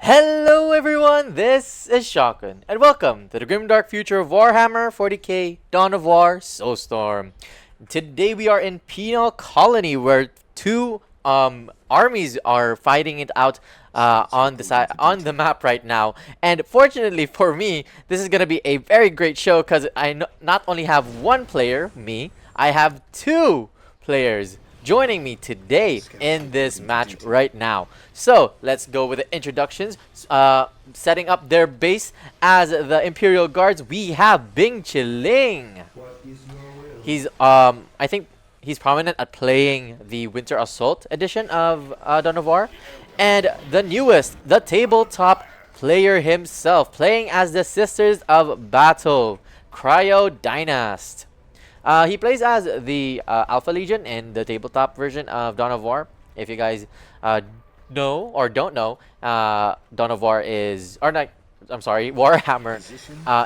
Hello everyone, this is Shotgun, and welcome to the grimdark future of Warhammer 40k, Dawn of War, Soulstorm. Today we are in Penal Colony, where two armies are fighting it out on the map right now. And fortunately for me, this is gonna be a very great show because I not only have one player, me, I have two players joining me today in this match right now. So let's go with the introductions. Setting up their base as the Imperial Guards, we have BingChilling. He's I think he's prominent at playing the Winter Assault edition of Dawn of War, and the newest, the tabletop player himself, playing as the Sisters of Battle, CryoDynast. He plays as the Alpha Legion in the tabletop version of Dawn of War. If you guys know or don't know, Dawn of War is, or not, I'm sorry, Warhammer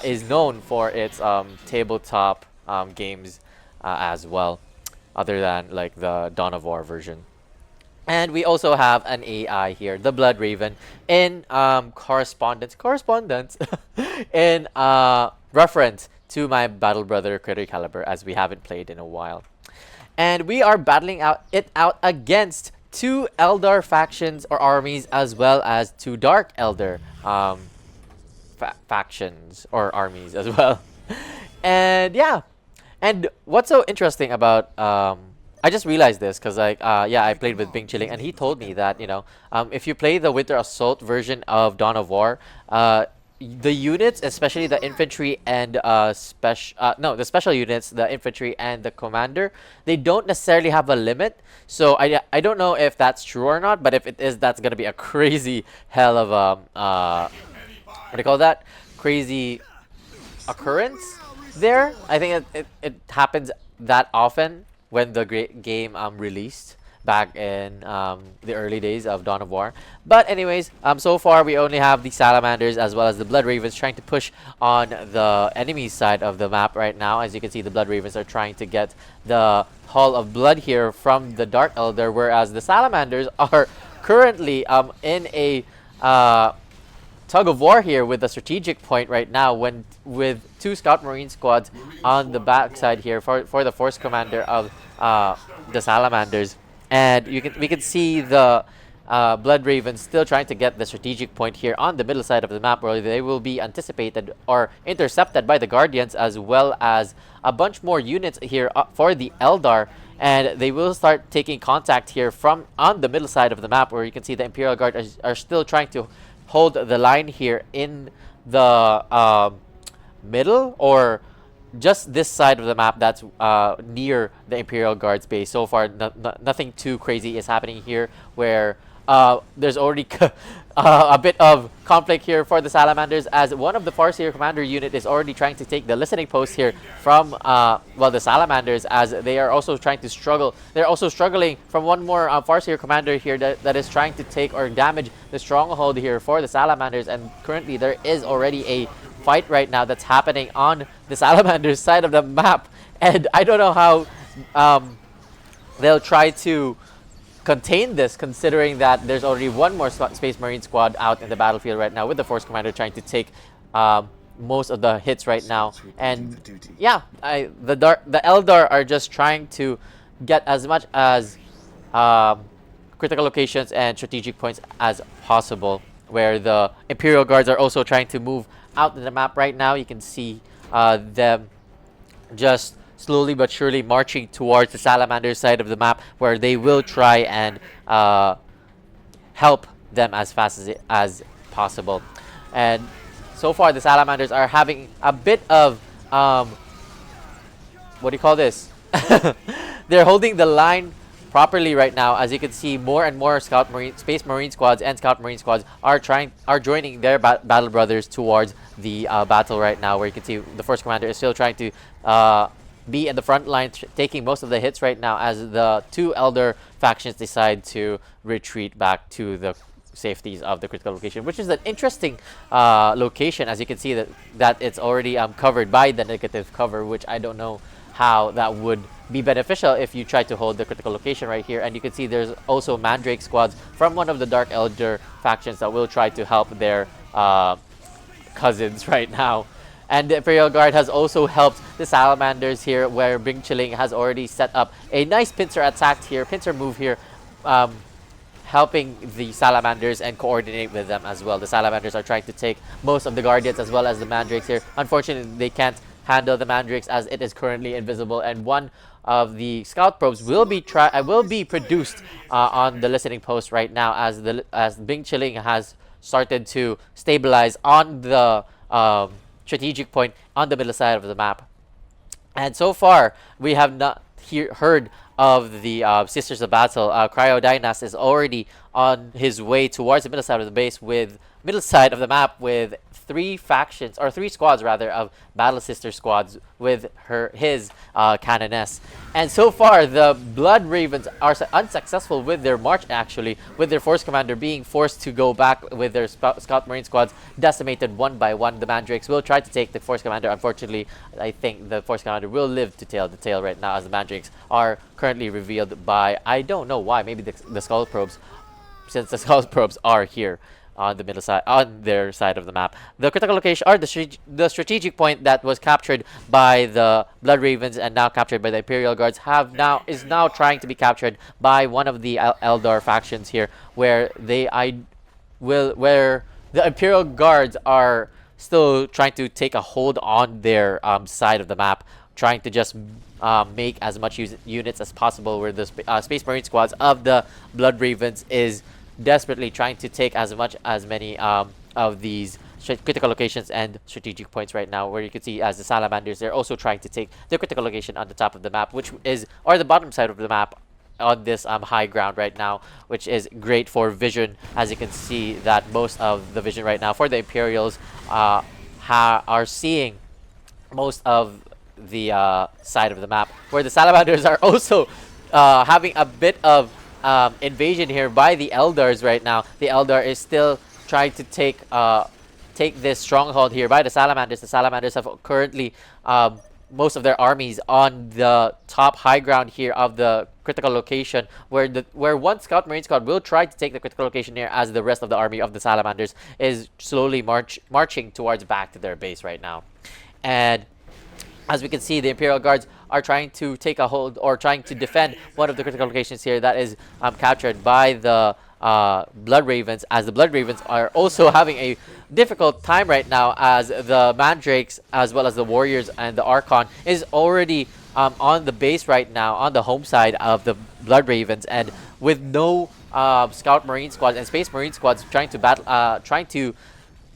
is known for its tabletop games as well, other than like the Dawn of War version. And we also have an AI here, the Blood Raven, in correspondence in reference to my battle brother Critter Caliber, as we haven't played in a while. And we are battling out against two Eldar factions or armies, as well as two Dark Elder factions or armies as well. And yeah, and what's so interesting about I just realized this because like yeah, I played with BingChilling, and he told me that, you know, if you play the Winter Assault version of Dawn of War, the units, especially the infantry and the special units, the infantry and the commander, they don't necessarily have a limit. So I don't know if that's true or not, but if it is, that's gonna be a crazy hell of a what do you call that? Crazy occurrence there. I think it happens that often when the great game released back in the early days of Dawn of War. But anyways, so far we only have the Salamanders as well as the Blood Ravens trying to push on the enemy side of the map right now. As you can see, the Blood Ravens are trying to get the Hall of Blood here from the Dark Elder, whereas the Salamanders are currently in a tug of war here with the strategic point right now, when with two Scout Marine squads on the backside here for the Force Commander of the Salamanders. And we can see the Blood Ravens still trying to get the strategic point here on the middle side of the map, where they will be anticipated or intercepted by the Guardians, as well as a bunch more units here for the Eldar. And they will start taking contact here from on the middle side of the map, where you can see the Imperial Guard are still trying to hold the line here in the middle, or just this side of the map that's near the Imperial Guard's base. So far, nothing too crazy is happening here, where there's already a bit of conflict here for the Salamanders, as one of the Farseer Commander unit is already trying to take the listening post here from well, the Salamanders, as they are also trying to struggle. They're also struggling from one more Farseer Commander here that is trying to take or damage the stronghold here for the Salamanders. And currently there is already a fight right now that's happening on the Salamanders side of the map, and I don't know how they'll try to contain this, considering that there's already one more Space Marine squad out in the battlefield right now, with the Force Commander trying to take most of the hits right now. And yeah, the Eldar are just trying to get as much as critical locations and strategic points as possible, where the Imperial Guards are also trying to move out in the map right now. You can see them just slowly but surely marching towards the Salamander side of the map, where they will try and help them as fast as possible. And so far the Salamanders are having a bit of what do you call this? They're holding the line properly right now. As you can see, more and more Space Marine squads and Scout Marine squads are joining their battle brothers towards the battle right now, where you can see the First Commander is still trying to be in the front line, taking most of the hits right now, as the two Elder factions decide to retreat back to the safeties of the critical location, which is an interesting location. As you can see that it's already covered by the negative cover, which I don't know how that would be beneficial if you try to hold the critical location right here. And you can see there's also Mandrake squads from one of the Dark Elder factions that will try to help their cousins right now. And the Imperial Guard has also helped the Salamanders here, where BingChilling has already set up a nice pincer attack here, pincer move here, helping the Salamanders and coordinate with them as well. The Salamanders are trying to take most of the Guardians as well as the Mandrakes here. Unfortunately, they can't handle the Mandrakes as it is currently invisible, and one of the scout probes will be produced on the listening post right now, as BingChilling has started to stabilize on the strategic point on the middle side of the map. And so far, we have not heard of the Sisters of Battle. CryoDynast is already on his way towards the middle side of the base, with middle side of the map, with three squads rather, of Battle Sister squads with his Canoness. And so far, the Blood Ravens are unsuccessful with their march, actually, with their Force Commander being forced to go back with their Scout Marine squads decimated one by one. The Mandrakes will try to take the Force Commander. Unfortunately, I think the Force Commander will live to tell the tale right now, as the Mandrakes are currently revealed by, I don't know why, maybe the Skull Probes, since the Skull Probes are here on the middle side, on their side of the map. The critical location, or the strategic point that was captured by the Blood Ravens and now captured by the Imperial Guards, is now trying to be captured by one of the Eldar factions here, where the Imperial Guards are still trying to take a hold on their side of the map, trying to just make as much units as possible, where the Space Marine squads of the Blood Ravens is desperately trying to take as many of these critical locations and strategic points right now, where you can see as the Salamanders, they're also trying to take the critical location on the top of the map, or the bottom side of the map on this high ground right now, which is great for vision. As you can see that most of the vision right now for the Imperials are seeing most of the side of the map, where the Salamanders are also having a bit of invasion here by the Eldars right now. The Eldar is still trying to take this stronghold here by the Salamanders. The Salamanders have currently most of their armies on the top high ground here of the critical location, where one Scout Marine squad will try to take the critical location here, as the rest of the army of the Salamanders is slowly marching towards back to their base right now. And as we can see, the Imperial Guards are trying to take a hold, or trying to defend one of the critical locations here that is captured by the Blood Ravens, as the Blood Ravens are also having a difficult time right now, as the Mandrakes as well as the Warriors and the Archon is already on the base right now, on the home side of the Blood Ravens, and with no Scout Marine squads and Space Marine squads trying to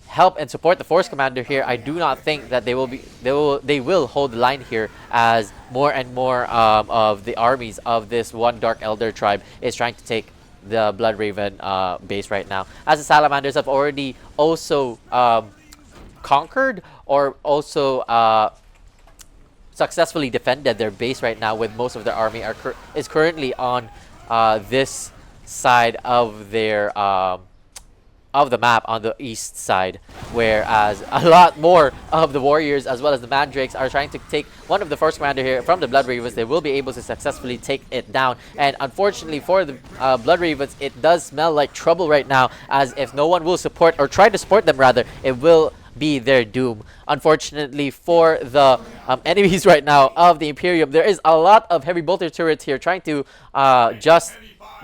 help and support the Force Commander here, I do not think that they will hold the line here, as more and more of the armies of this one Dark Elder tribe is trying to take the Blood Raven base right now, as the Salamanders have already also conquered, or also successfully defended their base right now, with most of their army is currently on this side of their of the map, on the east side, whereas a lot more of the Warriors as well as the Mandrakes are trying to take one of the Force Commander here from the Blood Ravens. They will be able to successfully take it down, and unfortunately for the Blood Ravens, it does smell like trouble right now, as if no one will support, or try to support them rather, it will be their doom. Unfortunately for the enemies right now of the Imperium, there is a lot of heavy bolter turrets here trying to just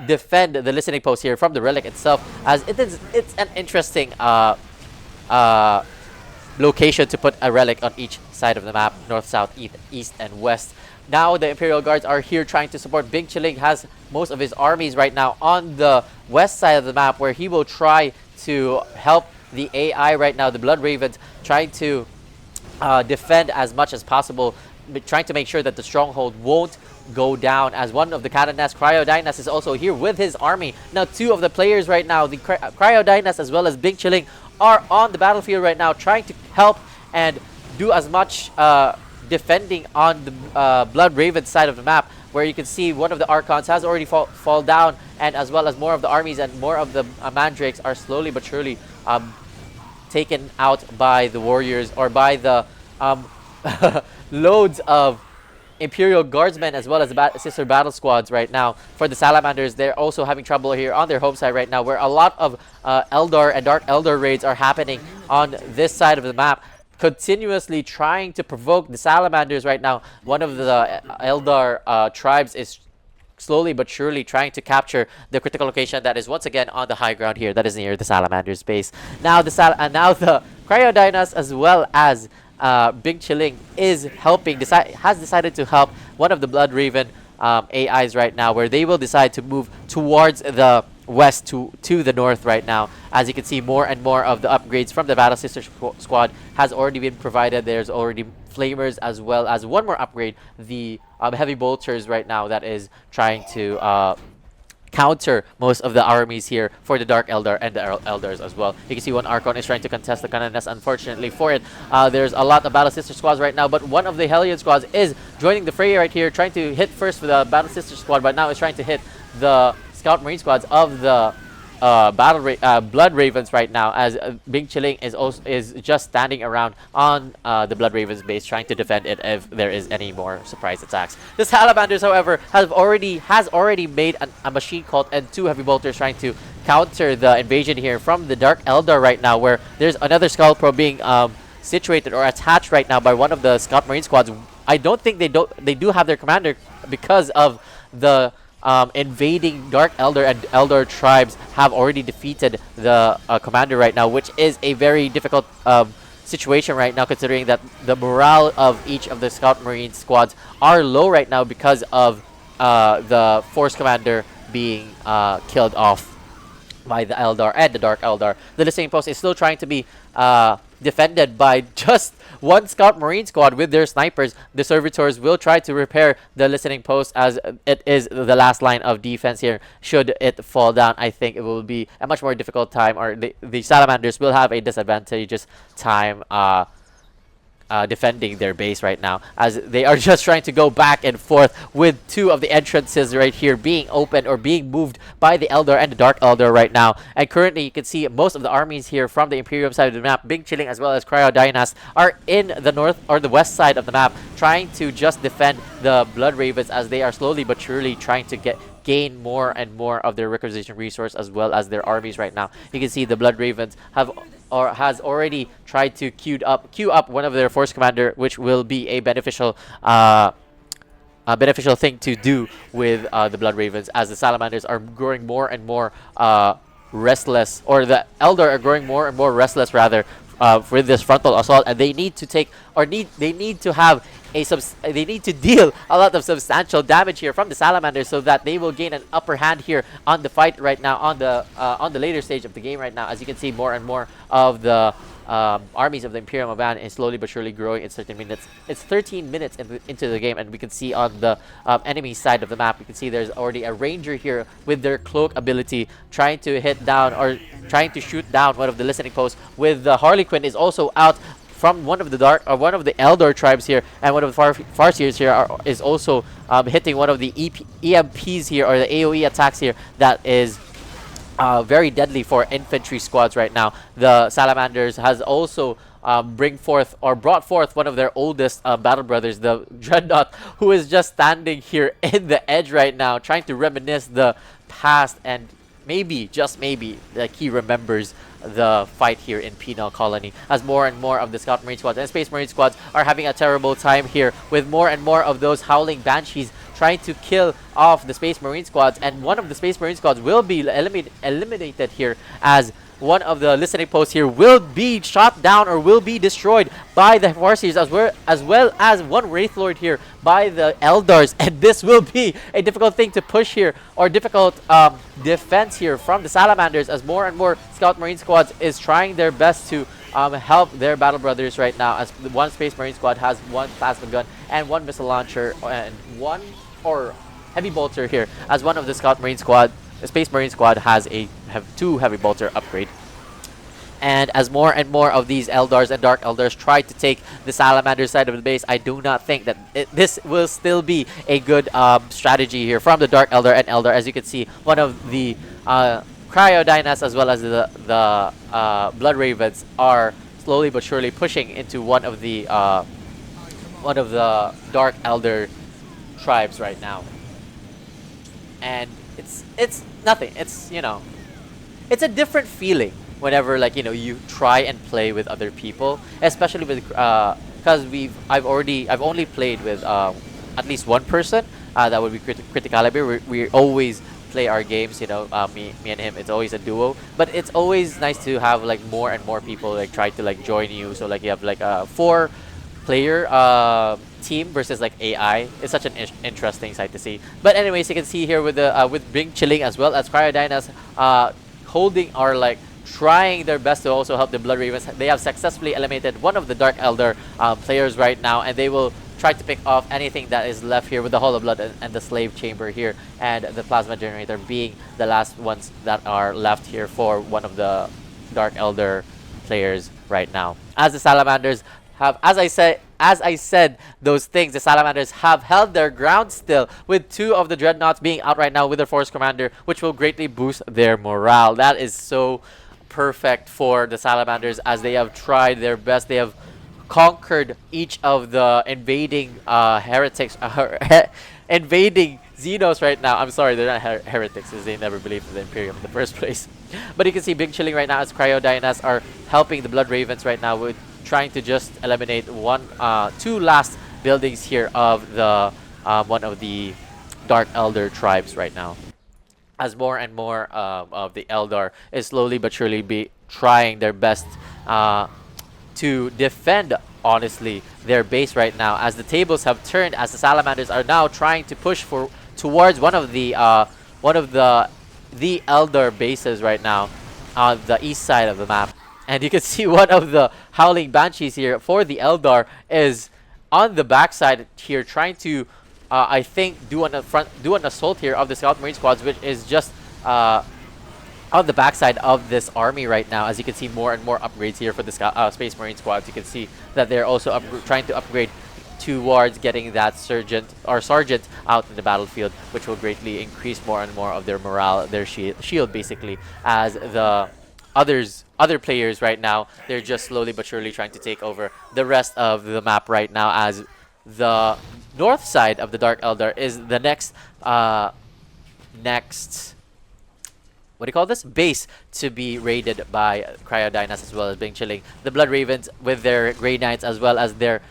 defend the listening post here from the relic itself, as it's an interesting location to put a relic on each side of the map, north, south, east, and west. Now the Imperial Guards are here trying to support. BingChilling has most of his armies right now on the west side of the map, where he will try to help the AI right now, the Blood Ravens, trying to defend as much as possible, trying to make sure that the stronghold won't go down, as one of the Canoness, CryoDynast, is also here with his army. Now two of the players right now, the CryoDynast as well as BingChilling, are on the battlefield right now, trying to help and do as much defending on the Blood Raven side of the map, where you can see one of the Archons has already fall down, and as well as more of the armies and more of the Mandrakes are slowly but surely taken out by the Warriors, or by the loads of Imperial Guardsmen as well as sister battle squads right now. For the Salamanders, they're also having trouble here on their home side right now, where a lot of Eldar and Dark Eldar raids are happening on this side of the map, continuously trying to provoke the Salamanders right now. One of the Eldar tribes is slowly but surely trying to capture the critical location that is once again on the high ground here, that is near the Salamander's base. Now the CryoDynast as well as BingChilling is helping, has decided to help one of the Blood Raven AIs right now, where they will decide to move towards the west to the north right now. As you can see, more and more of the upgrades from the Battle Sister squad has already been provided. There's already flamers as well as one more upgrade, the heavy bolters right now, that is trying to counter most of the armies here for the Dark Eldar and the Eldars as well. You can see one Archon is trying to contest the cannon nest. Unfortunately for it, there's a lot of Battle Sister squads right now, but one of the Hellion squads is joining the fray right here, trying to hit first with the Battle Sister squad, but now is trying to hit the Scout Marine squads of the Blood Ravens right now, as BingChilling is just standing around on the Blood Ravens base, trying to defend it if there is any more surprise attacks. The Salamanders, however, has already made a machine cult and 2 heavy bolters, trying to counter the invasion here from the Dark Eldar right now, where there's another Skull Pro being situated or attached right now by one of the Scout Marine squads. I don't think they do have their commander, because of the invading Dark Eldar and Eldar tribes have already defeated the commander right now, which is a very difficult situation right now, considering that the morale of each of the Scout Marine squads are low right now because of the Force Commander being killed off by the Eldar and the Dark Eldar. The listening post is still trying to be defended by just one Scout Marine squad with their snipers. The servitors will try to repair the listening post, as it is the last line of defense here. Should it fall down, I think it will be a much more difficult time, or the Salamanders will have a disadvantageous time defending their base right now, as they are just trying to go back and forth with 2 of the entrances right here being opened or being moved by the Eldar and the Dark Eldar right now. And currently you can see most of the armies here from the Imperium side of the map, BingChilling as well as CryoDynast, are in the north or the west side of the map, trying to just defend the Blood Ravens, as they are slowly but surely trying to gain more and more of their requisition resource as well as their armies right now. You can see the Blood Ravens has already tried to queue up one of their force commander, which will be a beneficial thing to do with the Blood Ravens, as the Salamanders are growing more and more restless, or the Eldar are growing more and more restless rather, with this frontal assault, and they need to they need to deal a lot of substantial damage here from the Salamanders, so that they will gain an upper hand here on the fight right now, on the later stage of the game right now. As you can see, more and more of the armies of the Imperial Band is slowly but surely growing in certain minutes. It's 13 minutes into the game, and we can see on the enemy side of the map, you can see there's already a ranger here with their cloak ability, trying to hit down or trying to shoot down one of the listening posts. With the Harlequin is also out from one of the Eldar tribes here, and one of the Farseers here is also hitting one of the EMPs here, or the AoE attacks here, that is very deadly for infantry squads right now. The Salamanders has also brought forth one of their oldest battle brothers, the Dreadnought, who is just standing here in the edge right now, trying to reminisce the past, and maybe, just maybe, like, he remembers the fight here in Penal Colony, as more and more of the Scout Marine squads and Space Marine squads are having a terrible time here, with more and more of those Howling Banshees trying to kill off the Space Marine squads, and one of the Space Marine squads will be eliminated here, as one of the listening posts here will be shot down or will be destroyed by the Farseers, as well as one Wraith Lord here by the Eldars. And this will be a difficult thing to push here, or difficult defense here from the Salamanders, as more and more Scout Marine squads is trying their best to help their battle brothers right now, as one Space Marine squad has one plasma gun and one missile launcher and one heavy bolter here, as one of the Space Marine squad has two heavy bolter upgrade. And as more and more of these Eldars and Dark Eldars try to take the Salamander side of the base, I do not think that this will still be a good strategy here from the Dark Eldar and Eldar. As you can see, one of the CryoDynast as well as the Blood Ravens are slowly but surely pushing into one of the Dark Elder tribes right now. And it's nothing. It's, you know, it's a different feeling whenever, like, you know, you try and play with other people, especially with because I've only played with at least one person, that would be Criticalibur. We always play our games, you know, me and him, it's always a duo, but it's always nice to have like more and more people like try to like join you, so like you have like a 4 player team versus like AI. It's such an interesting sight to see. But anyways, you can see here with the with BingChilling as well as CryoDynast holding or like trying their best to also help the Blood Ravens. They have successfully eliminated one of the Dark Elder players right now, and they will try to pick off anything that is left here with the Hall of Blood and the Slave Chamber here, and the Plasma Generator being the last ones that are left here for one of the Dark Elder players right now. As the Salamanders have, as I said those things, the Salamanders have held their ground still, with 2 of the Dreadnoughts being out right now with their Force Commander, which will greatly boost their morale. That is so perfect for the Salamanders, as they have tried their best. They have conquered each of the invading heretics, invading Xenos right now. I'm sorry, they're not heretics, because they never believed in the Imperium in the first place. But you can see BingChilling right now as CryoDynast are helping the Blood Ravens right now with trying to just eliminate 2 last buildings here of the one of the Dark Elder tribes right now, as more and more of the Eldar is slowly but surely be trying their best to defend, honestly, their base right now, as the tables have turned, as the Salamanders are now trying to push towards one of the Eldar bases right now on the east side of the map. And you can see one of the Howling Banshees here for the Eldar is on the backside here, trying to I think do an assault here of the Scout Marine squads, which is just on the backside of this army right now. As you can see, more and more upgrades here for the Space Marine squads. You can see that they're also trying to upgrade towards getting that sergeant out in the battlefield, which will greatly increase more and more of their morale, their shield basically, as the other players right now, they're just slowly but surely trying to take over the rest of the map right now, as the north side of the Dark Eldar is the next what do you call this? Base to be raided by CryoDynast as well as BingChilling. The Blood Ravens with their Grey Knights as well as their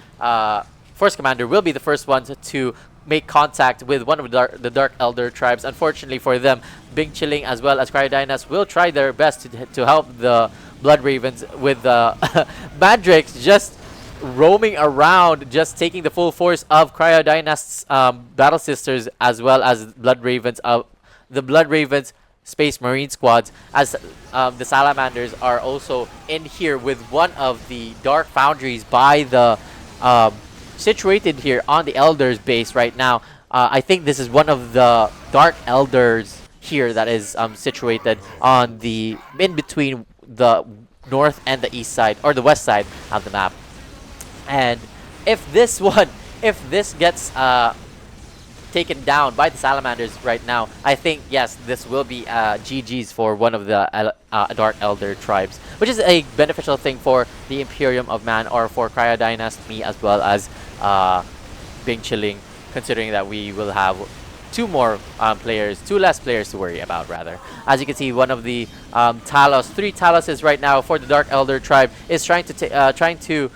Force Commander will be the first ones to make contact with one of the Dark Elder tribes. Unfortunately for them, BingChilling as well as CryoDynast will try their best to help the Blood Ravens with the Mandrakes just roaming around, just taking the full force of CryoDynast's Battle Sisters as well as Blood Ravens the Blood Ravens Space Marine squads, as the Salamanders are also in here with one of the Dark Foundries by the situated here on the Elders base right now. I think this is one of the Dark Elders here that is situated on the in between the north and the east side, or the west side of the map. And if this gets taken down by the Salamanders right now, I think, yes, this will be GG's for one of the Dark Elder tribes, which is a beneficial thing for the Imperium of Man, or for CryoDynast, me, as well as BingChilling, considering that we will have two less players to worry about, rather. As you can see, one of the three Taloses right now for the Dark Elder tribe is trying to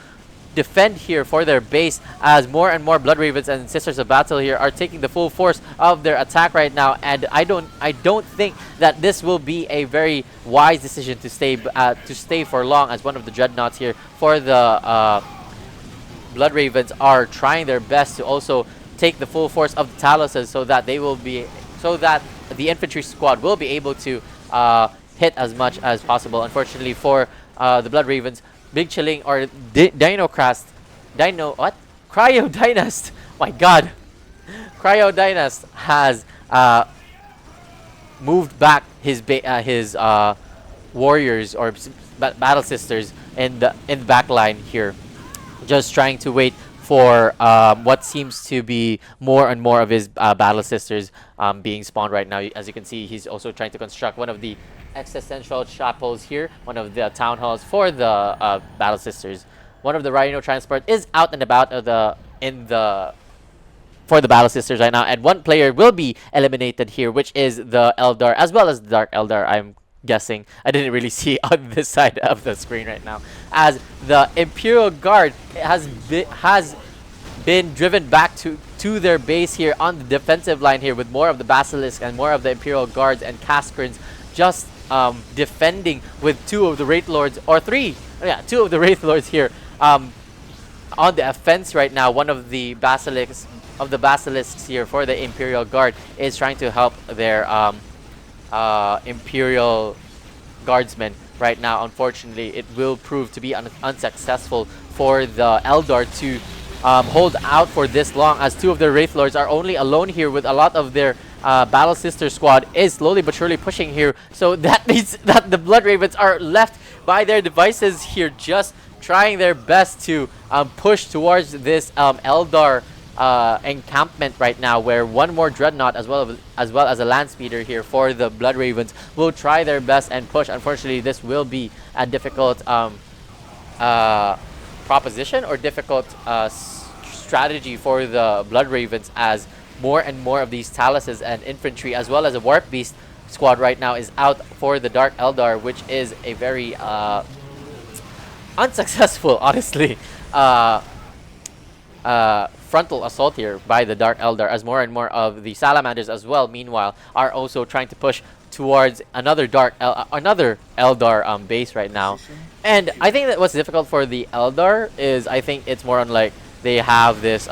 defend here for their base, as more and more Blood Ravens and Sisters of Battle here are taking the full force of their attack right now. And I don't think that this will be a very wise decision to stay for long, as one of the Dreadnoughts here for the Blood Ravens are trying their best to also take the full force of the Taloses, so that the infantry squad will be able to hit as much as possible. Unfortunately for the Blood Ravens, BingChilling or CryoDynast. My God, CryoDynast has moved back his warriors or battle sisters in the back line here, just trying to wait for what seems to be more and more of his battle sisters being spawned right now. As you can see, he's also trying to construct one of the existential chapels here, one of the town halls for the battle sisters. One of the Rhino transport is out and about in the for the Battle Sisters right now, and one player will be eliminated here, which is the Eldar as well as the Dark Eldar. I'm guessing. I didn't really see on this side of the screen right now, as the Imperial Guard has been driven back to their base here on the defensive line here, with more of the Basilisk and more of the Imperial Guards and Caskrins just defending with two of the Wraith Lords, or two of the Wraith Lords here on the offense right now. One of the basilisks here for the Imperial Guard is trying to help their Imperial Guardsmen right now. Unfortunately, it will prove to be unsuccessful for the Eldar to hold out for this long, as two of the Wraith Lords are only alone here, with a lot of their Battle Sister squad is slowly but surely pushing here. So that means that the Blood Ravens are left by their devices here, just trying their best to push towards this Eldar encampment right now, where one more Dreadnought as well as a Land Speeder here for the Blood Ravens will try their best and push. Unfortunately, this will be a difficult proposition, or difficult strategy for the Blood Ravens, as more and more of these Taluses and Infantry as well as a Warp Beast squad right now is out for the Dark Eldar, which is a very unsuccessful, honestly, frontal assault here by the Dark Eldar, as more and more of the Salamanders as well, meanwhile, are also trying to push towards another Eldar base right now. And I think that what's difficult for the Eldar is, I think it's more on like, they have this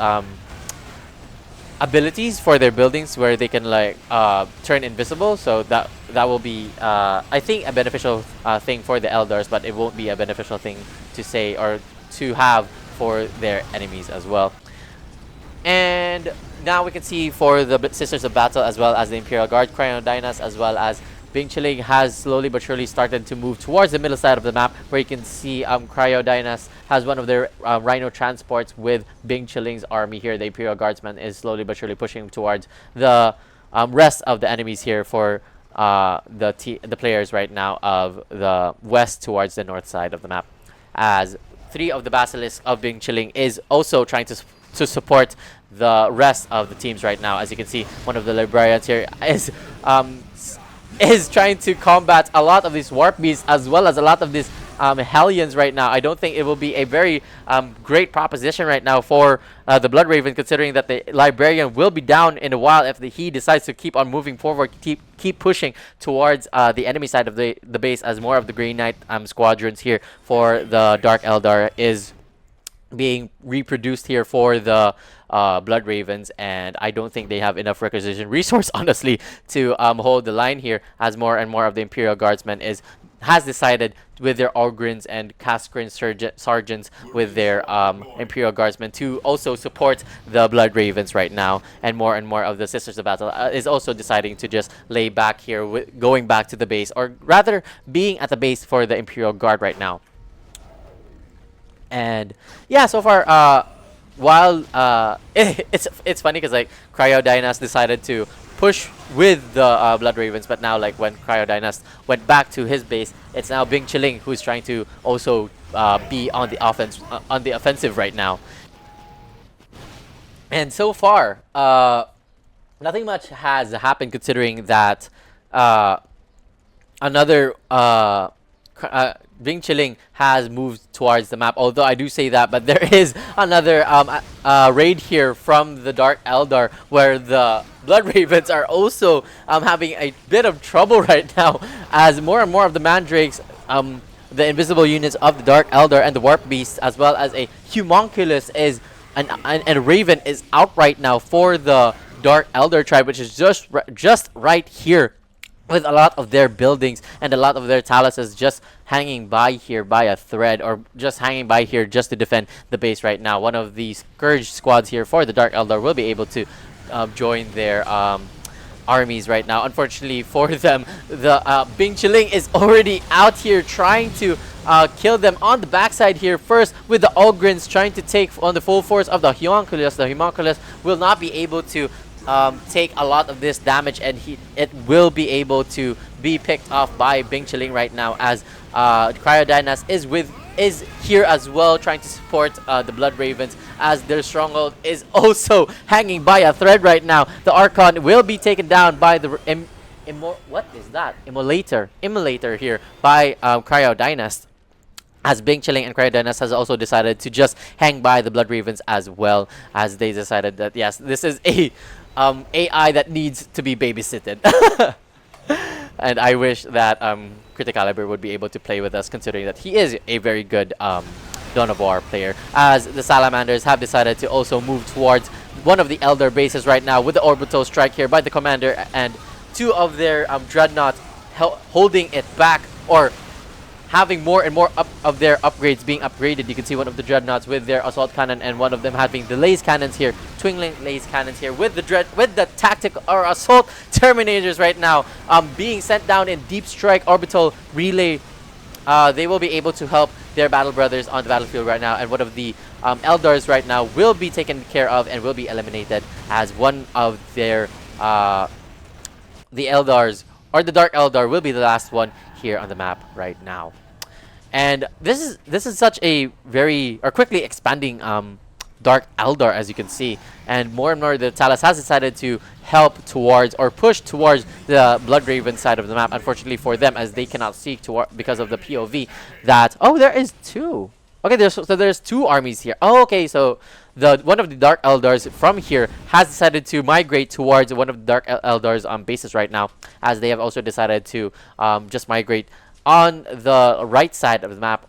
abilities for their buildings where they can like turn invisible, so that will be I think a beneficial thing for the Eldars, but it won't be a beneficial thing to say or to have for their enemies as well. And now we can see for the Sisters of Battle as well as the Imperial Guard, CryoDynast as well as BingChilling has slowly but surely started to move towards the middle side of the map, where you can see CryoDynast has one of their Rhino transports with BingChilling's army here. The Imperial Guardsman is slowly but surely pushing towards the rest of the enemies here for the players right now of the west towards the north side of the map, as three of the Basilisk of BingChilling is also trying to support the rest of the teams right now. As you can see, one of the Librarians here is trying to combat a lot of these Warp Beasts as well as a lot of these Hellions right now. I don't think it will be a very great proposition right now for the Blood Raven, considering that the Librarian will be down in a while if he decides to keep on moving forward, keep pushing towards the enemy side of the base, as more of the Green Knight squadrons here for the Dark Eldar is being reproduced here for the Blood Ravens, and I don't think they have enough requisition resource, honestly, to hold the line here, as more and more of the Imperial Guardsmen has decided with their Ogrins and Kaskrin Sergeants with their Imperial Guardsmen to also support the Blood Ravens right now, and more of the Sisters of Battle is also deciding to just lay back here, going back to the base, or rather being at the base for the Imperial Guard right now. And yeah, so far, while it's funny because like CryoDynast decided to push with the Blood Ravens, but now like when CryoDynast went back to his base, it's now BingChilling who's trying to also be on the offensive right now. And so far, nothing much has happened, considering that another BingChilling has moved towards the map, although I do say that, but there is another raid here from the Dark Eldar, where the Blood Ravens are also having a bit of trouble right now, as more and more of the Mandrakes, the invisible units of the Dark Eldar and the Warp Beast, as well as a Homunculus and a Raven is out right now for the Dark Eldar tribe, which is just right here, with a lot of their buildings and a lot of their Taluses just hanging by here by a thread, or just hanging by here just to defend the base right now. One of these Scourge squads here for the Dark Eldar will be able to join their armies right now. Unfortunately for them, the BingChilling is already out here trying to kill them on the backside here first, with the Ogrins trying to take on the full force of the Homunculus. The Homunculus will not be able to take a lot of this damage, and it will be able to be picked off by BingChilling right now, as CryoDynast is with is here as well, trying to support the Blood Ravens, as their stronghold is also hanging by a thread right now. The Archon will be taken down by the what is that? Immolator here by CryoDynast, as BingChilling and CryoDynast has also decided to just hang by the Blood Ravens, as well as they decided that yes, this is a AI that needs to be babysitted. And I wish that Criticaliber would be able to play with us, considering that he is a very good Dawn of War player, as the Salamanders have decided to also move towards one of the Elder bases right now with the orbital strike here by the commander, and two of their dreadnoughts holding it back, or having more and more of their upgrades being upgraded. You can see one of the dreadnoughts with their assault cannon, and one of them having the laser cannons here, twin link laser cannons here, with the tactical or assault terminators right now being sent down in deep strike orbital relay. They will be able to help their battle brothers on the battlefield right now, and one of the Eldars right now will be taken care of and will be eliminated, as one of their the Eldars, or the Dark Eldar, will be the last one here on the map right now. And this is such a very quickly expanding Dark Eldar, as you can see, and more the Talas has decided to help towards, or push towards, the Blood Raven side of the map. Unfortunately for them, as they cannot see because of the POV that there is two. Okay, there's two armies here. Oh, okay, so one of the Dark Eldars from here has decided to migrate towards one of the Dark Eldars bases right now, as they have also decided to just migrate on the right side of the map,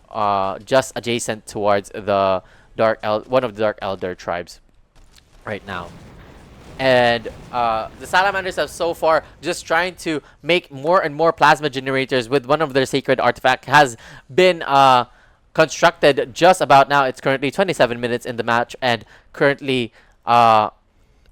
just adjacent towards the one of the Dark Elder tribes right now. And the Salamanders have so far just trying to make more and more plasma generators, with one of their sacred artifact has been constructed just about now. It's currently 27 minutes in the match, and currently the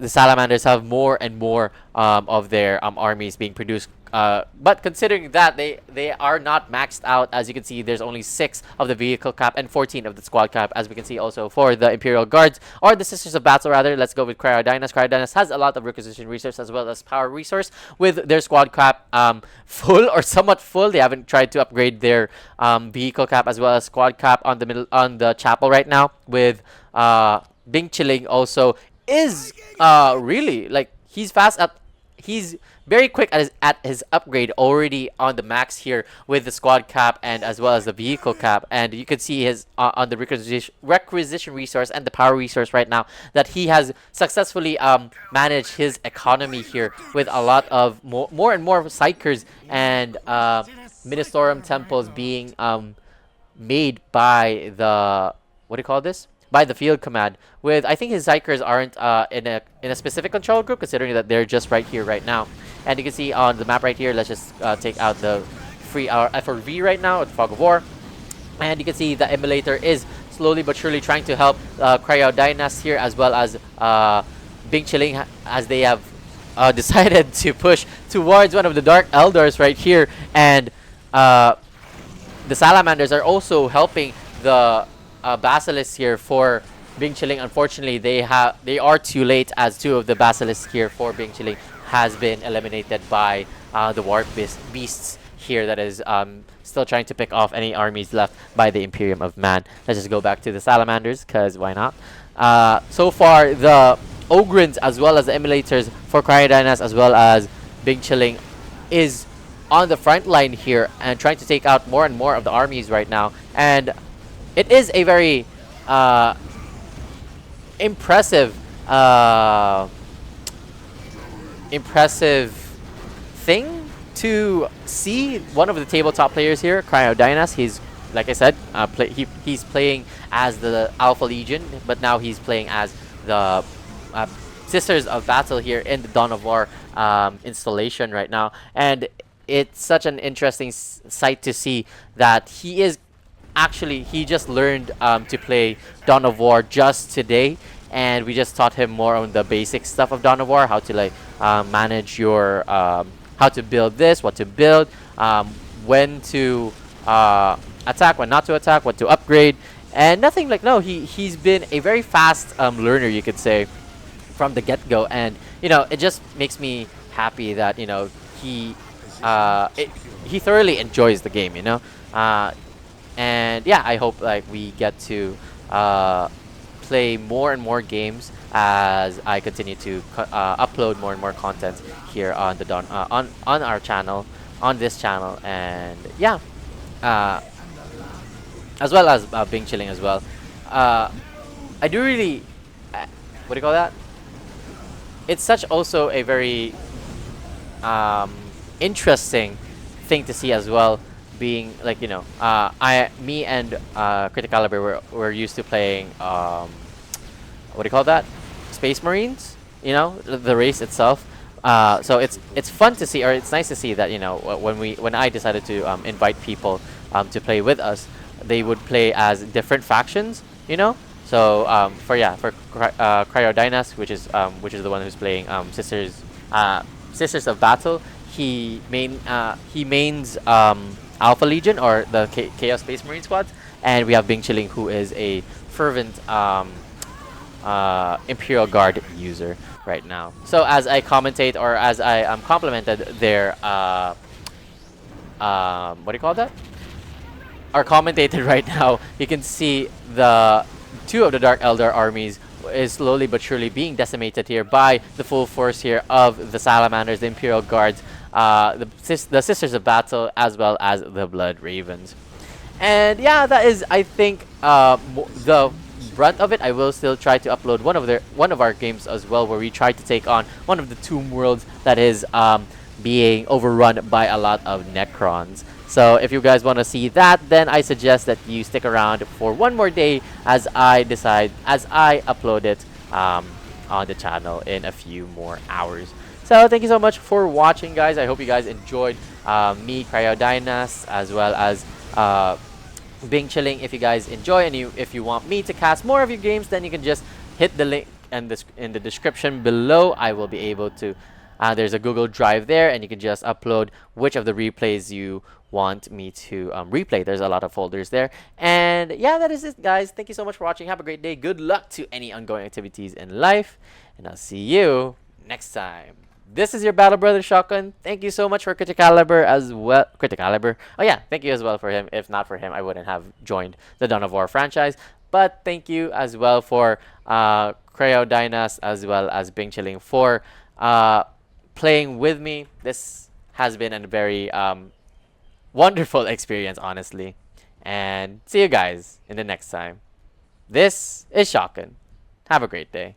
Salamanders have more and more of their armies being produced. But considering that they are not maxed out, as you can see, there's only 6 of the vehicle cap and 14 of the squad cap, as we can see also for the Imperial Guards, or the Sisters of Battle rather. Let's go with CryoDynast. CryoDynast has a lot of requisition resource as well as power resource, with their squad cap full or somewhat full. They haven't tried to upgrade their vehicle cap as well as squad cap on the chapel right now, with BingChilling also is really, like, he's very quick at his upgrade, already on the max here with the squad cap and as well as the vehicle cap. And you can see his on the requisition resource and the power resource right now, that he has successfully managed his economy here, with a lot of more and more psychers and Ministorum temples being made by the, what do you call this, by the field command. With, I think his Psychers aren't in a specific control group, considering that they're just right here right now. And you can see on the map right here, let's just take out the free FRV right now, Fog of War. And you can see the Emulator is slowly but surely trying to help CryoDynast here, as well as BingChilling, as they have decided to push towards one of the Dark Eldars right here. And the Salamanders are also helping the Basilisks here for BingChilling. Unfortunately, they are too late, as 2 of the Basilisks here for BingChilling has been eliminated by the Warp Beasts here, that is still trying to pick off any armies left by the Imperium of Man. Let's just go back to the Salamanders, because why not? So far, the Ogrins as well as the Emulators for CryoDynast as well as BingChilling is on the front line here, and trying to take out more and more of the armies right now. And it is a very impressive thing to see one of the tabletop players here, CryoDynast. He's, like I said, he's playing as the Alpha Legion, but now he's playing as the Sisters of Battle here in the Dawn of War installation right now. And it's such an interesting sight to see that he just learned to play Dawn of War just today, and we just taught him more on the basic stuff of Dawn of War, how to manage your how to build this, what to build, when to attack, when not to attack, what to upgrade, and nothing like, no, he's been a very fast learner, you could say, from the get-go. And it just makes me happy that he thoroughly enjoys the game. And yeah, I hope like we get to uh, play more and more games as I continue to upload more and more content here on the on our channel, on this channel. And yeah, uh, as well as Bing Chilling as well. Uh, I do really, what do you call that? It's such also a very interesting thing to see as well. Being like, me and Criticaliber were used to playing what do you call that? Space Marines. The race itself. So it's fun to see, or it's nice to see that when I decided to invite people to play with us, they would play as different factions. So for CryoDynast, which is the one who's playing Sisters of Battle. He mains Alpha Legion, or the Chaos Space Marine squad, and we have BingChilling, who is a fervent Imperial Guard user right now. So as I commentate, or as I complimented their what do you call that? Are commentated right now, you can see the two of the Dark Eldar armies is slowly but surely being decimated here by the full force here of the Salamanders, the Imperial Guards, the Sisters of Battle, as well as the Blood Ravens. And yeah, that is, I think, the brunt of it. I will still try to upload one of our games as well, where we try to take on one of the tomb worlds that is being overrun by a lot of Necrons. So if you guys want to see that, then I suggest that you stick around for one more day as I upload it on the channel in a few more hours. So thank you so much for watching, guys. I hope you guys enjoyed me, CryoDynast, as well as BingChilling. If you guys enjoy, and if you want me to cast more of your games, then you can just hit the link in the description below. I will be able to. There's a Google Drive there, and you can just upload which of the replays you want me to replay. There's a lot of folders there. And yeah, that is it, guys. Thank you so much for watching. Have a great day. Good luck to any ongoing activities in life, and I'll see you next time. This is your Battle Brother Shotgun. Thank you so much for Criticaliber as well. Criticaliber. Oh yeah, thank you as well for him. If not for him, I wouldn't have joined the Dawn of War franchise. But thank you as well for CryoDynast, as well as BingChilling, for playing with me. This has been a very wonderful experience, honestly. And see you guys in the next time. This is Shotgun. Have a great day.